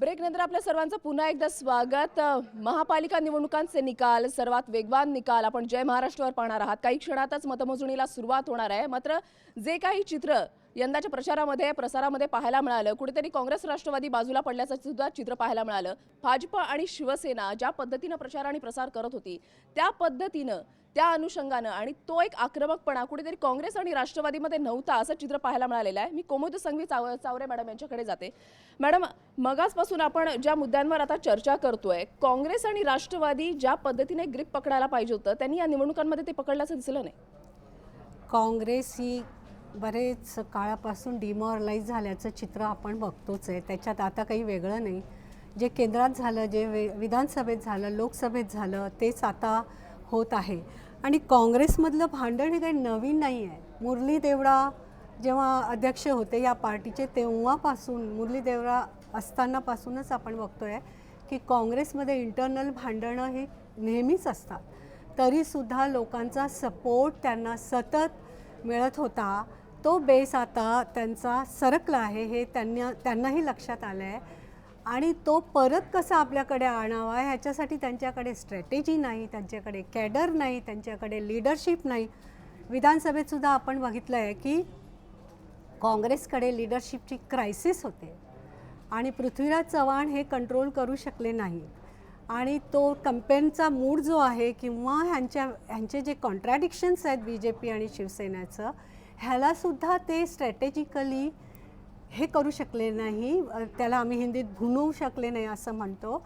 ब्रेकनंतर आपल्या सर्वांचं पुन्हा एकदा स्वागत। महापालिका निवडणुकांचे निकाल, सर्वात वेगवान निकाल आपण जय महाराष्ट्रावर पाहणार आहात। काही क्षणातच मतमोजणीला सुरुवात होणार आहे। मात्र जे काही चित्र यंदाच्या प्रसारामध्ये पाहायला मिळालं, कुठेतरी काँग्रेस राष्ट्रवादी बाजूला पडल्याचं सुद्धा चित्र पाहायला मिळालं। भाजप आणि शिवसेना ज्या पद्धतीने प्रचार आणि प्रसार करत होती, त्या पद्धतीनं त्या अनुषंगानं आणि तो एक आक्रमकपणा कुठेतरी काँग्रेस आणि राष्ट्रवादीमध्ये नव्हता असं चित्र पाहायला मिळालेलं आहे। मी कोमोद संघवी चावरे मॅडम यांच्याकडे जाते। मॅडम, मगासपासून आपण ज्या मुद्द्यांवर आता चर्चा करतोय, काँग्रेस आणि राष्ट्रवादी ज्या पद्धतीने ग्रिप पकडायला पाहिजे होतं, त्यांनी या निवडणुकांमध्ये ते पकडल्याचं दिसलं नाही। काँग्रेस ही बरेच काळापासून डिमॉरलाइज झाल्याचं चित्र आपण बघतोच आहे। त्याच्यात आता काही वेगळं नाही। जे केंद्रात झालं, जे विधानसभेत झालं, लोकसभेत झालं, तेच आता होत आहे। आणि काँग्रेसमधलं भांडण हे काही नवीन नाही आहे। मुरली देवरा जेव्हा अध्यक्ष होते या पार्टीचे, तेव्हापासून मुरली देवरा असतानापासूनच आपण बघतोय की काँग्रेसमध्ये इंटरनल भांडणं ही नेहमीच असतात। तरीसुद्धा लोकांचा सपोर्ट त्यांना सतत मिळत होता। तो बेस आता त्यांचा सरकला आहे हे त्यांनाही लक्षात आलं आहे। आणि तो परत कसा आपल्याकडे आणावा ह्याच्यासाठी त्यांच्याकडे स्ट्रॅटेजी नाही, त्यांच्याकडे कॅडर नाही, त्यांच्याकडे लीडरशिप नाही। विधानसभेतसुद्धा आपण बघितलं आहे की काँग्रेसकडे लीडरशिपची क्रायसिस होते आणि पृथ्वीराज चव्हाण हे कंट्रोल करू शकले नाही। आणि तो कंपेनचा मूड जो आहे किंवा ह्यांचे जे कॉन्ट्रॅडिक्शन्स आहेत BJP आणि शिवसेनेचं, ह्यालासुद्धा ते स्ट्रॅटेजिकली हे करू शकले नाही। त्याला आम्ही हिंदीत भुनवू शकले नाही असं म्हणतो।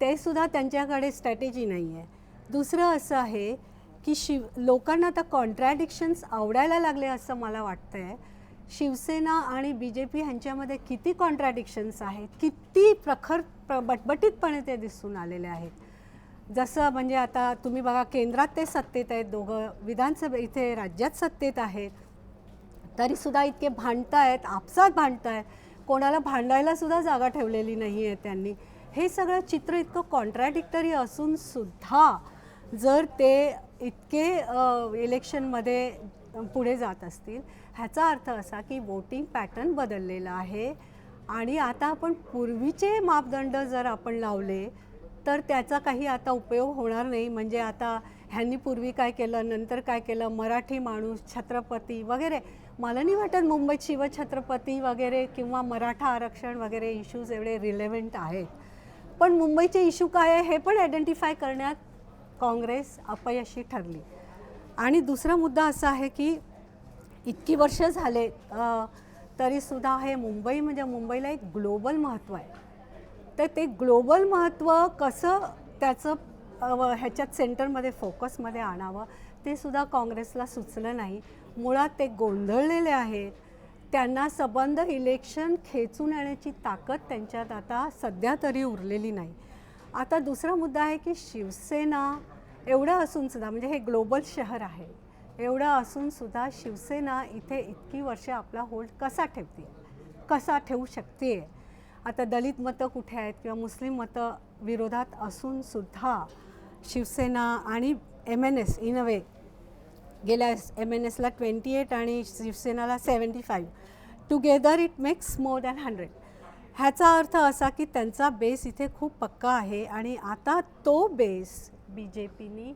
ते सुद्धा त्यांच्याकडे स्ट्रॅटेजी नाही आहे। दुसरं असं आहे की लोकांना आता कॉन्ट्रॅडिक्शन्स आवडायला लागले असं मला वाटतं आहे। शिवसेना आणि BJP ह्यांच्यामध्ये किती कॉन्ट्रॅडिक्शन्स आहेत, किती प्रखर बटबटीतपणे ते दिसून आलेले आहेत। जसं म्हणजे आता तुम्ही बघा, केंद्रात ते सत्तेत आहेत दोघं, विधानसभे इथे राज्यात सत्तेत आहेत, तरीसुद्धा इतके भांडतायत, आपसात भांडतायत, कोणाला भांडायलासुद्धा जागा ठेवलेली नाही आहे त्यांनी। हे सगळं चित्र इतकं कॉन्ट्रॅडिक्टरी असूनसुद्धा जर ते इतके इलेक्शनमध्ये पुढे जात असतील, ह्याचा अर्थ असा की वोटिंग पॅटर्न बदललेला आहे। आणि आता आपण पूर्वीचे मापदंड जर आपण लावले तर त्याचा काही आता उपयोग होणार नाही। म्हणजे आता ह्यांनी पूर्वी काय केलं, नंतर काय केलं, मराठी माणूस, छत्रपती वगैरे, मला नाही वाटत मुंबईत शिवछत्रपती वगैरे किंवा मराठा आरक्षण वगैरे इश्यूज एवढे रिलेव्हंट आहेत। पण मुंबईचे इश्यू काय आहे हे पण आयडेंटिफाय करण्यात काँग्रेस अपयशी ठरली। आणि दुसरा मुद्दा असा आहे की इतकी वर्ष झाले तरीसुद्धा हे मुंबई म्हणजे मुंबईला एक ग्लोबल महत्त्व आहे। तर ते ग्लोबल महत्त्व कसं त्याचं ह्याच्यात सेंटरमध्ये फोकसमध्ये आणावं ते सुद्धा काँग्रेसला सुचलं नाही। मुळात ते गोंधळलेले आहेत। त्यांना सबंध इलेक्शन खेचून येण्याची ताकद त्यांच्यात आता सध्या तरी उरलेली नाही। आता दुसरा मुद्दा आहे की शिवसेना एवढं असूनसुद्धा, म्हणजे हे ग्लोबल शहर आहे, एवढं असूनसुद्धा शिवसेना इथे इतकी वर्ष आपला होल्ड कसा ठेवू शकते। आता दलित मतं कुठे आहेत किंवा मुस्लिम मतं विरोधात असूनसुद्धा शिवसेना आणि MNS इन अ वे, गेल्या MNSला 28 आणि शिवसेनाला 75, together it makes more than 100। ह्याचा अर्थ असा की त्यांचा बेस इथे खूप पक्का आहे आणि आता तो बेस BJPनी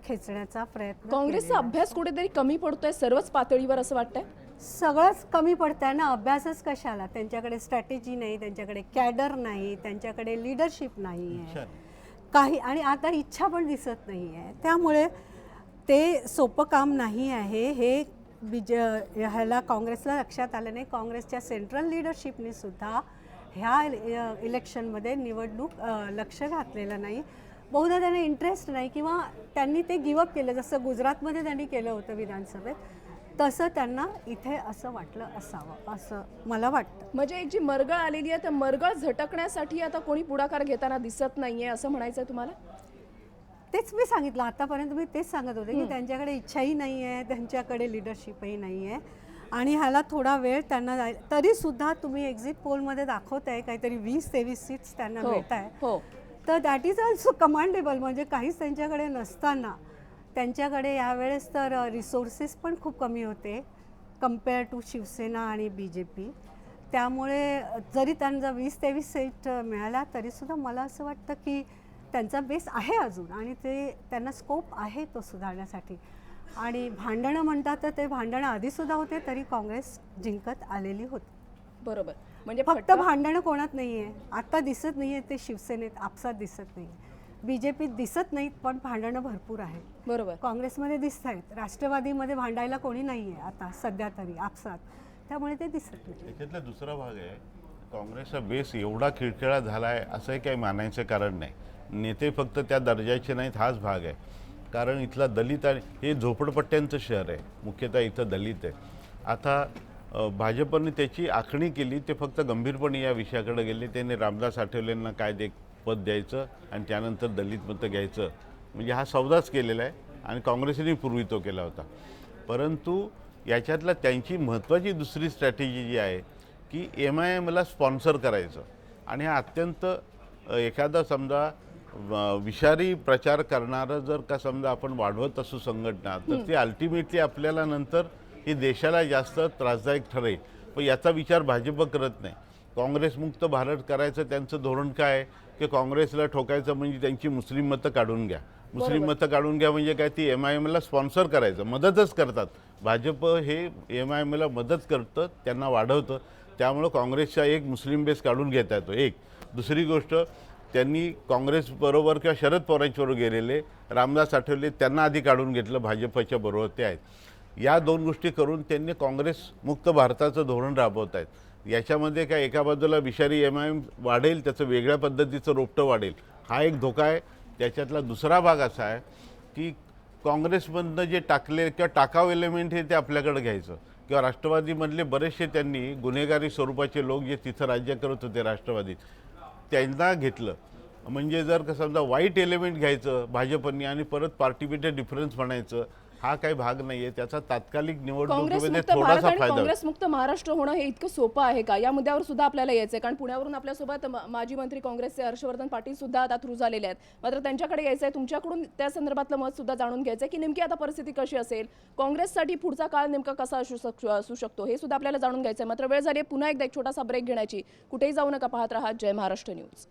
खेचण्याचा प्रयत्न। काँग्रेसचा अभ्यास कुठेतरी कमी पडतोय सर्वच पातळीवर असं वाटतंय। सगळंच कमी पडतंय ना, अभ्यासच कशाला। त्यांच्याकडे स्ट्रॅटेजी नाही, त्यांच्याकडे कॅडर नाही, त्यांच्याकडे लीडरशिप नाही आहे काही, आणि आता इच्छा पण दिसत नाही आहे। त्यामुळे ते सोपं काम नाही आहे हे ह्याला काँग्रेसला लक्षात आलं नाही। काँग्रेसच्या सेंट्रल लीडरशिपने सुद्धा ह्या इलेक्शनमध्ये लक्ष घातलेलं नाही। बहुधा त्यांना इंटरेस्ट नाही किंवा त्यांनी ते गिवअप केलं, जसं गुजरातमध्ये त्यांनी केलं होतं विधानसभेत, तसं त्यांना इथे असं वाटलं असावं असं मला वाटतं। म्हणजे एक जी मरगळ आलेली आहे, त्या मरगळ झटकण्यासाठी आता कोणी पुढाकार घेताना दिसत नाहीये असं म्हणायचं तुम्हाला? तेच मी सांगितलं, आतापर्यंत मी तेच सांगत होते की त्यांच्याकडे इच्छाही नाही आहे, त्यांच्याकडे लीडरशिपही नाही आहे आणि ह्याला थोडा वेळ त्यांना जाईल। तरीसुद्धा तुम्ही एक्झिट पोलमध्ये दाखवताय काहीतरी 20-23 सीट्स त्यांना मिळत आहे, तर दॅट इज ऑल्सो कमांडेबल। म्हणजे काहीच त्यांच्याकडे नसताना त्यांच्याकडे यावेळेस तर रिसोर्सेस पण खूप कमी होते कम्पेअर टू शिवसेना आणि BJP। त्यामुळे जरी त्यांना 20-23 सीट मिळाल्या तरीसुद्धा मला असं वाटतं की त्यांचा बेस आहे अजून आणि ते त्यांना स्कोप आहे तो सुधारण्यासाठी. आणि भांडणं म्हणतात तर ते भांडणं आधीसुद्धा होते तरी काँग्रेस जिंकत आलेली होती. बरोबर. म्हणजे फक्त फटका- भांडणं कोणात नाही आहे, आता दिसत नाही आहे ते शिवसेनेत आपसात दिसत नाही, BJPत दिसत नाहीत पण भांडणं भरपूर आहेत. बरोबर. काँग्रेसमध्ये दिसत आहेत, राष्ट्रवादीमध्ये भांडायला कोणी नाही आहे आता सध्या तरी आपसात, त्यामुळे ते दिसत नाही. याच्यातला दुसरा भाग आहे, काँग्रेसचा बेस एवढा खिळखिळा झाला आहे असंही काही मानायचं कारण नाही. नेते फक्त त्या दर्जाचे नाहीत, हाच भाग आहे. कारण इथला दलित आणि हे झोपडपट्ट्यांचं शहर आहे, मुख्यतः इथं दलित आहे. आता भाजपने त्याची आखणी केली, ते फक्त गंभीरपणे या विषयाकडे गेले. त्यांनी रामदास आठवलेंना काय पद द्यायचं आणि त्यानंतर दलित मतं घ्यायचं, म्हणजे हा सौदाच केलेला आहे आणि काँग्रेसने पूर्वी तो केला होता. परंतु याच्यातला त्यांची महत्त्वाची दुसरी स्ट्रॅटेजी जी आहे की MIMला स्पॉन्सर करायचं. आणि हा अत्यंत एखादा समजा विषारी प्रचार करणारं जर का समजा आपण वाढवत असू संघटना, तर ते अल्टिमेटली आपल्याला नंतर हे देशाला जास्त त्रासदायक ठरेल. पण याचा विचार भाजप करत नाही. काँग्रेसमुक्त भारत करायचं त्यांचं धोरण काय आहे की काँग्रेसला ठोकायचं म्हणजे त्यांची मुस्लिम मतं काढून घ्या. मुस्लिम मतं काढून घ्या म्हणजे काय, ती MIMला स्पॉन्सर करायचं, मदतच करतात. भाजप हे MIMला मदत करतं, त्यांना वाढवतं. त्यामुळं काँग्रेसचा एक मुस्लिम बेस काढून घेता येतो. एक दुसरी गोष्ट, त्यांनी काँग्रेसबरोबर किंवा शरद पवारांच्याबरोबर गेलेले रामदास आठवले त्यांना आधी काढून घेतलं, भाजपच्या बरोबर ते आहेत. या दोन गोष्टी करून त्यांनी काँग्रेस मुक्त भारताचं धोरण राबवत आहेत. याच्यामध्ये काय एका बाजूला विषारी MIM वाढेल, त्याचं वेगळ्या पद्धतीचं रोपटं वाढेल, हा एक धोका आहे. त्याच्यातला दुसरा भाग असा आहे की काँग्रेसमधनं जे टाकले किंवा टाकाऊ एलिमेंट हे ते आपल्याकडे घ्यायचं, किंवा राष्ट्रवादीमधले बरेचसे त्यांनी गुन्हेगारी स्वरूपाचे लोक जे तिथं राज्य करत होते राष्ट्रवादीत, त्यांना घेतलं. म्हणजे जर का समजा वाईट एलिमेंट घ्यायचं भाजपनी आणि परत पार्टिबिटेड डिफरन्स म्हणायचं, हा काही भाग नाही आहे. त्याचा तात्कालिक निवडणुकीमध्ये काँग्रेसमुक्त भारत थोडासा आणि फायदा. काँग्रेसमुक्त महाराष्ट्र होणं हे इतकं सोपं आहे का, या मुद्द्यावर सुद्धा आपल्याला यायचंय. कारण पुण्यावरून आपल्यासोबत माजी मंत्री काँग्रेसचे हर्षवर्धन पाटील सुद्धा आता थ्रू झालेले आहेत. मात्र त्यांच्याकडे यायचंय, तुमच्याकडून त्या संदर्भातलं मत सुद्धा जाणून घ्यायचंय की नेमकी आता परिस्थिती कशी असेल, काँग्रेससाठी पुढचा काळ नेमका कसा असू शकतो हे सुद्धा आपल्याला जाणून घ्यायचंय. मात्र वेळ झाली पुन्हा एकदा एक छोटासा ब्रेक घेण्याची. कुठेही जाऊ नका, पाहत राहा जय महाराष्ट्र न्यूज.